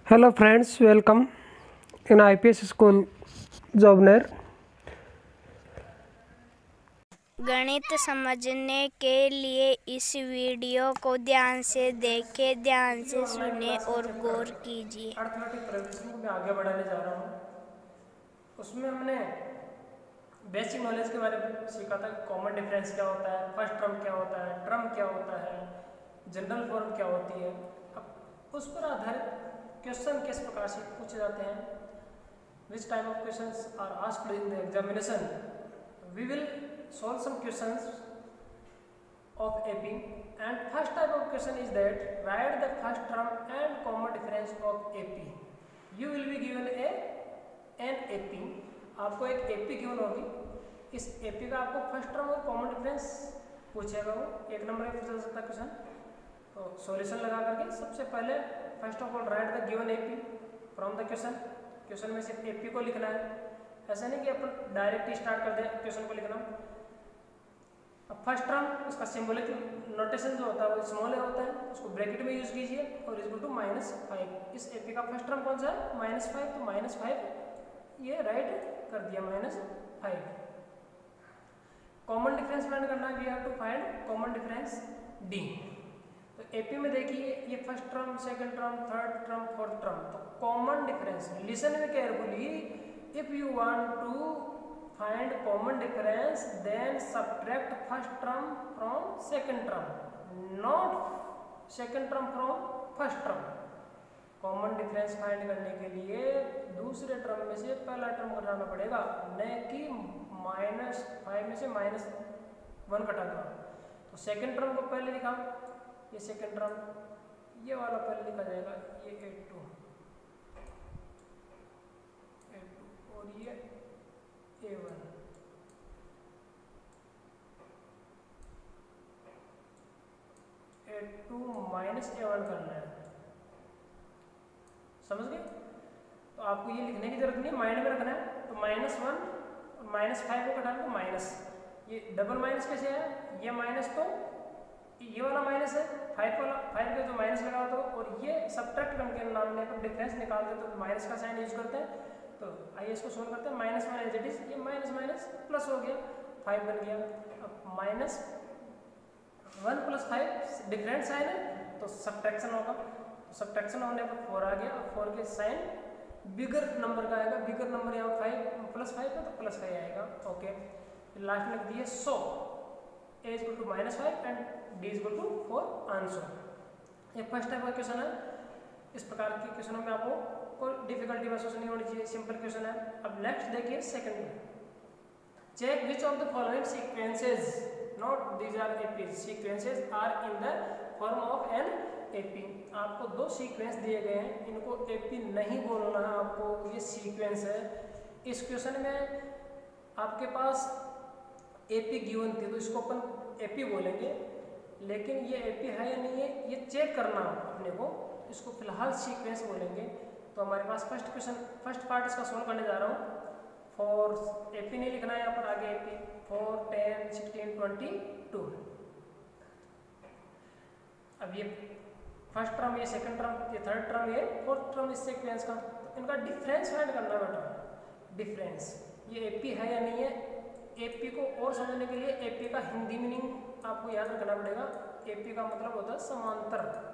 Hello friends, welcome in IPS School Jobner. गणित समझने के लिए इस वीडियो को ध्यान से देखें, ध्यान से सुने और गौर कीजिए। अर्थमेटिक प्रोग्रेशन को मैं आगे बढ़ाने जा रहा हूँ। उसमें हमने बेसिक नॉलेज के बारे में सीखा था। कॉमन डिफरेंस क्या होता है, फर्स्ट टर्म क्या होता है, टर्म क्या होता है, जनरल फॉर्म क्या होती है। अब उस पर आधारित क्वेश्चन किस प्रकार से पूछे जाते हैं, which type of questions are asked in the examination. We will solve some questions of AP, and first type of question is that write the first term and common difference of AP. You will be given an AP. आपको एक AP given होगी। इस AP का आपको first term और common difference पूछेगा। वो एक नंबर में पूछा सकता है क्वेश्चन। तो सॉल्यूशन लगा करके सबसे पहले first of all right the given AP from the question में सिर्फ AP को लिखना है। ऐसा नहीं कि अपन डायरेक्ट स्टार्ट कर दें क्वेश्चन को लिखना। अब फर्स्ट टर्म उसका सिंबॉलिक नोटेशन जो होता है वो स्मॉल होता है, उसको ब्रैकेट में यूज कीजिए और इक्वल टू -5। इस एपी का फर्स्ट टर्म कौन सा है, -5, तो -5 ये राइट कर दिया, -5। कॉमन डिफरेंस फाइंड करना है, we have to find common difference D. तो एपी में देखिए ये first term, second term, third term, fourth term. तो common difference, listen me carefully, if you want to find common difference then subtract first term from second term, not second term from first term। Common difference find करने के लिए दूसरे term में से पहला term घटाना पड़ेगा, न कि -5 में से -1 घटाना। तो सेकंड टर्म को पहले लिखा, ये सेकंड टर्म ये वाला पहले लिखा जाएगा, ये A2 और ये A1। A2 -A1 करना है, समझ गए। तो आपको ये लिखने की जरूरत नहीं है, माइंड में रखना है। तो -1 और -5 को घटा दो माइनस, ये डबल माइनस कैसे है, ये माइनस तो ये वाला माइनस है, 5 वाला 5 का जो माइनस लगा दो, और ये सब्ट्रैक्ट करके नामने पर डिफरेंस निकाल दे तो माइनस का साइन यूज करते हैं। तो आइए इसको सोल्व करते हैं। -1 एज इट इज, ये माइनस प्लस हो गया, 5 बन गया। अब -1 + 5 डिफरेंट साइन है तो सब्ट्रैक्शन होगा। तो सब्ट्रैक्शन होने पर 4 आ गया, और 4 के साइन बिगर नंबर का आएगा। बिगर नंबर यहाँ 5 +5 है तो +5 आएगा। ओके, लास्ट में लिख दिए सो A = -5 एंड D = 4 आंसर। ये फर्स्ट टाइप का क्वेश्चन है। इस प्रकार के क्वेश्चनों में आपको कोई डिफिकल्टी महसूस नहीं होनी चाहिए, सिंपल क्वेश्चन है। अब नेक्स्ट देखिए सेकंड में, check which of the following sequences, not these are APs, sequences are in the form of an AP. आपको दो सीक्वेंस दिए गए हैं, इनको एपी नहीं बोलना है आपको, ये सीक्वेंस है। इस क्वेश्चन में आपके पास एपी गिवन थी तो इसको अपन एपी बोलेंगे, लेकिन ये एपी है या नहीं है ये चेक करना अपने को, इसको फिलहाल सीक्वेंस बोलेंगे। तो हमारे पास फर्स्ट पार्ट इसका सोल्व करने जा रहा हूँ। फॉर एपी नहीं लिखना है यहाँ पर, आगे एपी 4, 10, 16, 22। अब ये फर्स्ट टर्म, ये सेकंड टर्म, ये थर्ड टर्म, ये फोर्थ टर्म इस सीक्वेंस का। तो इनका डिफरेंस फाइंड करना बेटा। डिफरेंस, ये एपी है या नहीं है। एपी को और समझने के लिए एपी का हिंदी मीनिंग आपको याद रखना पड़ेगा। एपी का मतलब होता है समांतर।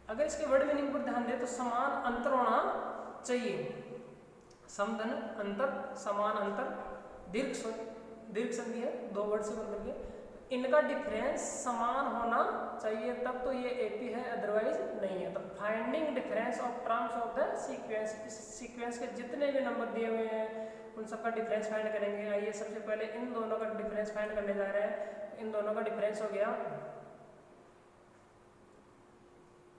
अगर इसके वर्ड मीनिंग पर ध्यान दे तो समान अंतर होना चाहिए। समधन अंतर, समान अंतर, दीर्घ संधि है, दो वर्ड से बन गए। इनका डिफरेंस समान होना चाहिए तब तो ये एपी है, अदरवाइज नहीं है। तो finding difference of terms of the sequence, इस सीक्वेंस के जितने भी नंबर दिए हुए हैं उन सबका डिफरेंस फाइंड करेंगे। आइए सबसे पहले इन दोनों का डिफरेंस फाइंड करने जा रहे हैं। इन दोनों का डिफरेंस हो गया,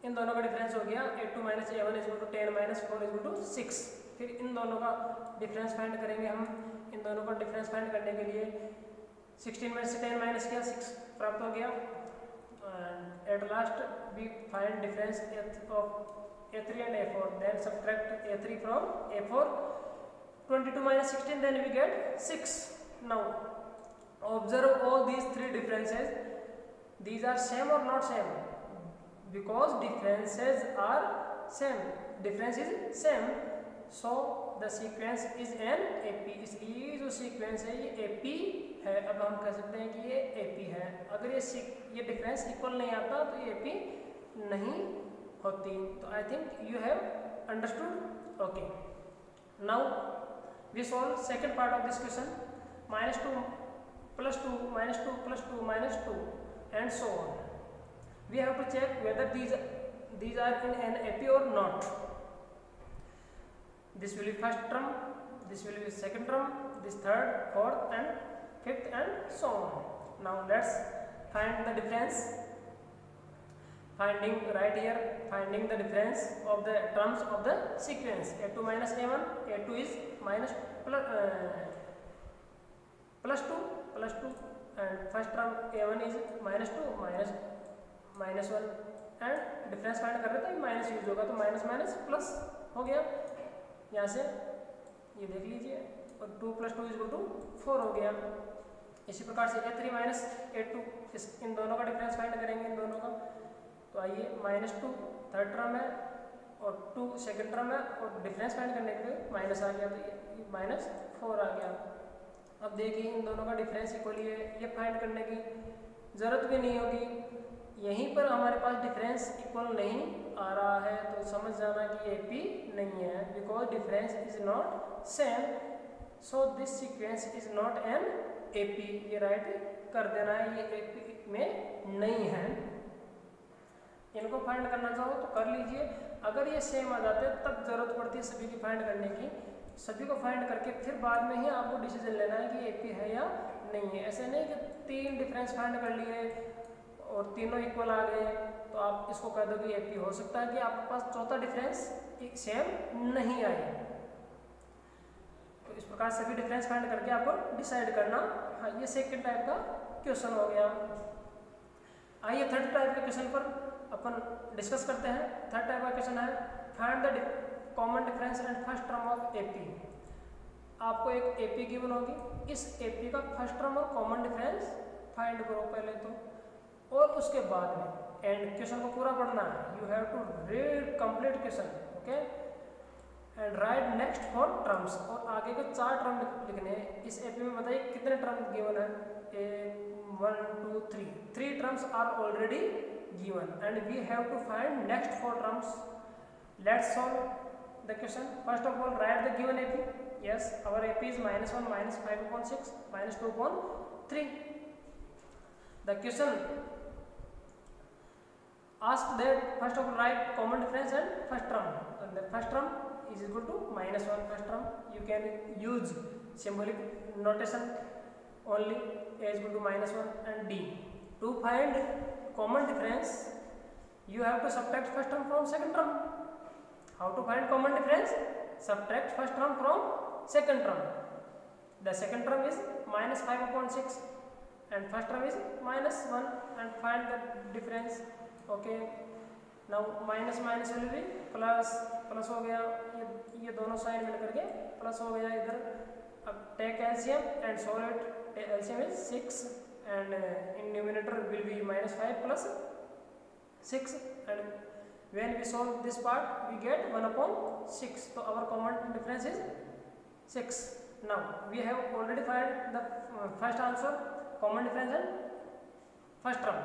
इन दोनों का डिफरेंस हो गया A2 - A1 = 10 - 4 = 6। फिर इन दोनों का डिफरेंस फाइंड करेंगे हम। इन दोनों का डिफरेंस फाइंड करने के लिए 16 में से 10 माइनस किया, 6 प्राप्त हो गया। At last we find difference of A3 and A4. Then subtract A3 from A4. 22 minus 16, then we get 6. Now observe all these three differences. These are same or not same? Because differences are same. Difference is same. So the sequence is an AP. इसलिए जो sequence है ये AP है. अब हम कह सकते हैं कि ये AP है. अगर ये difference equal नहीं आता तो ये AP नहीं होती. तो I think you have understood. Okay. Now we solve second part of this question. -2 plus 2 minus 2 plus 2 minus 2 and so on. We have to check whether these are in an AP or not. This will be first term, this will be second term, this third, fourth and fifth and so on. Now let's find the difference. Finding right here, finding the difference of the terms of the sequence. A2 minus A1, A2 is minus plus 2 and first term A1 is minus 2 minus 1 and difference find कर रहे थे minus use होगा तो minus minus plus हो गया. यहाँ से ये देख लीजिए और 2 plus 2 इज 4 हो गया. इसी प्रकार से A3 माइनस A2 इन दोनों का डिफरेंस फाइंड करेंगे इन दोनों का. तो आइए -2 थर्ड टर्म है और 2 सेकंड टर्म है और डिफरेंस फाइंड करने के लिए माइनस आ गया तो ये -4 आ गया. अब देखिए इन दोनों का डिफरेंस इक्वली है. ये फाइंड करने की ज़रूरत भी नहीं होगी. यहीं पर हमारे पास डिफरेंस इक्वल नहीं आ रहा है तो समझ जाना कि ये AP नहीं है. Because difference is not same so this sequence is not an AP. ये राइट कर देना है. ये AP में नहीं है. इनको फाइंड करना चाहो तो कर लीजिए. अगर ये सेम आ जाते तब जरूरत पड़ती है सभी की फाइंड करने की. सभी को फाइंड करके फिर बाद में ही आपको डिसीजन लेना है कि AP है या नहीं है. ऐसे नहीं कि 3 डिफरेंस फाइंड कर लिए और तीनों इक्वल आ गए तो आप इसको कह दो कि AP हो सकता है कि आपके पास चौथा डिफरेंस सेम नहीं आए. तो इस प्रकार सभी डिफरेंस फाइंड करके आपको डिसाइड करना. हाँ, ये सेकंड टाइप का क्वेश्चन हो गया. आइए थर्ड टाइप के क्वेश्चन पर अपन डिस्कस करते हैं. थर्ड टाइप का क्वेश्चन है find the common difference and first term of AP. आपको एक AP गिवन होगी. इस AP का फर्स्ट टर्म और कॉमन डिफरेंस फाइंड करो पहले तो और उसके बाद में एंड क्वेश्चन को पूरा पढ़ना है. You have to read complete question. Okay and write next 4 terms. और आगे के 4 टर्म लिखने हैं. इस AP में बताइए कितने टर्म गिवन है. 1 2 3 terms are already given and we have to find next 4 terms. Let's solve the question. First of all, write the given AP. Yes, our AP is -1 minus 5/6 minus 2/3. The question asked that first of all write common difference and first term. And the first term is equal to -1. First term you can use symbolic notation only. A is equal to -1 and D. To find common difference you have to subtract first term from second term. How to find common difference? Subtract first term from second term. The second term is -5/6 and first term is -1 and find the difference. Okay, now minus minus will be plus. Plus हो गया. ये दोनों sign मिल करके plus हो गया इधर. अब take LCM and solve it. LCM is 6 and in numerator will be -5 plus 6 and when we solve this part we get 1/6. So our common difference is 6. Now we have already find the first answer common difference and first term.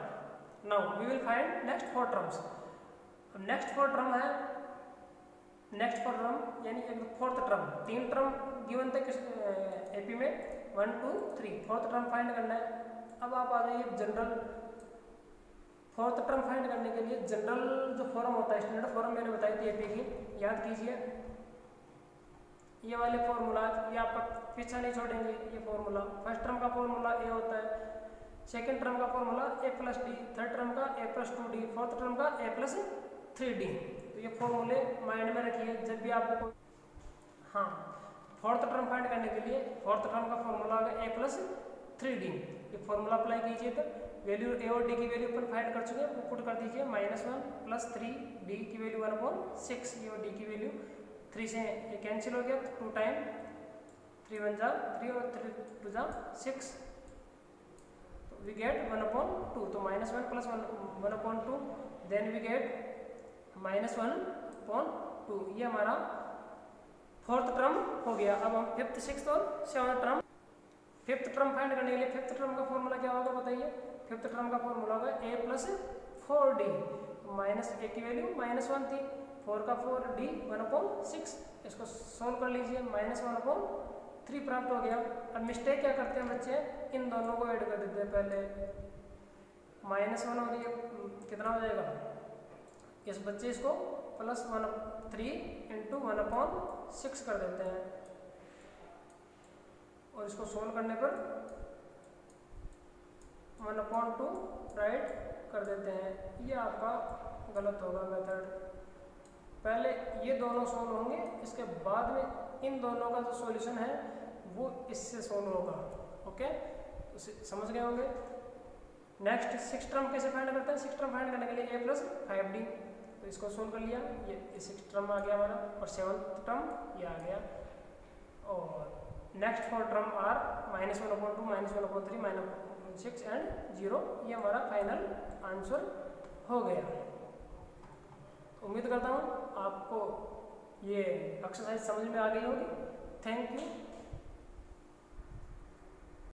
Now we will find next 4 terms. Next 4 term है. Next 4 term यानी fourth term. 3 term given थे AP में 1 2 3. Fourth term find करना है. अब आप आ जाइए general. Fourth term find करने के लिए जनरल जो फॉर्म होता है स्टैंडर्ड फॉर्म मैंने बताई थी AP की, याद कीजिए. ये वाले फॉर्मूला ये आपका पीछा नहीं छोड़ेंगे. ये फॉर्मूला फर्स्ट टर्म का फॉर्मूला A होता है. सेकंड टर्म का फॉर्मूला A+D. थर्ड टर्म का A+2D. फोर्थ टर्म का A+3D. तो ये फॉर्मूले माइंड में रखिए जब भी आपको. हाँ, फोर्थ टर्म फाइंड करने के लिए फोर्थ टर्म का फॉर्मूला होगा A+3D. ये फॉर्मूला अप्लाई कीजिए तो वैल्यू ए और डी की वैल्यू अपन फाइंड कर चुके हैं, वो पुट कर दीजिए -1 + 3 डी की वैल्यू 1/6, ये और डी की वैल्यू 3 से ये कैंसिल हो गया, 2 टाइम 3 × 1 = 3 और 3 × 2 = 6, तो वी गेट 1/2, तो -1 + 1/2, देन वी गेट -1/2, ये हमारा फोर्थ टर्म हो गया। अब हम फिफ्थ, सिक्स्थ और seventh term, fifth term find करने के लिए फिफ्थ टर्म का फॉर्मूला क्या होगा बताइए? फिफ्थ टर्म का फॉर्मूला होगा a + 4d, -a की वैल्यू -1 थी, 4 का 4 d 1/6, इसको सोल्व कर लीजिए, -1/3 प्राप्त हो गया। अब मिस्टेक क्या करते हैं बच्चे, इन दोनों को ऐड कर देते हैं पहले, -1 और ये कितना हो जाएगा, इस बच्चे इसको +3 × 1/6 कर देते हैं और इसको सोल्व करने पर 1/2 राइट कर देते हैं। ये आपका गलत होगा मेथड, पहले ये दोनों सोल्व होंगे, इसके बाद में इन दोनों का जो सॉल्यूशन है वो इससे सोल्व होगा। ओके, तो समझ गए होंगे। नेक्स्ट सिक्स टर्म कैसे फाइंड करते हैं? सिक्स टर्म फाइंड करने के लिए a + 5d, तो इसको सोल्व कर लिया, ये सिक्स टर्म आ गया हमारा, और सेवंथ टर्म ये आ गया। और नेक्स्ट 4 टर्म आर -1/2, -1/3, -6 एंड 0, ये हमारा फाइनल आंसर हो गया। उम्मीद करता हूँ आपको ये एक्सरसाइज समझ में आ गई होगी। Thank you.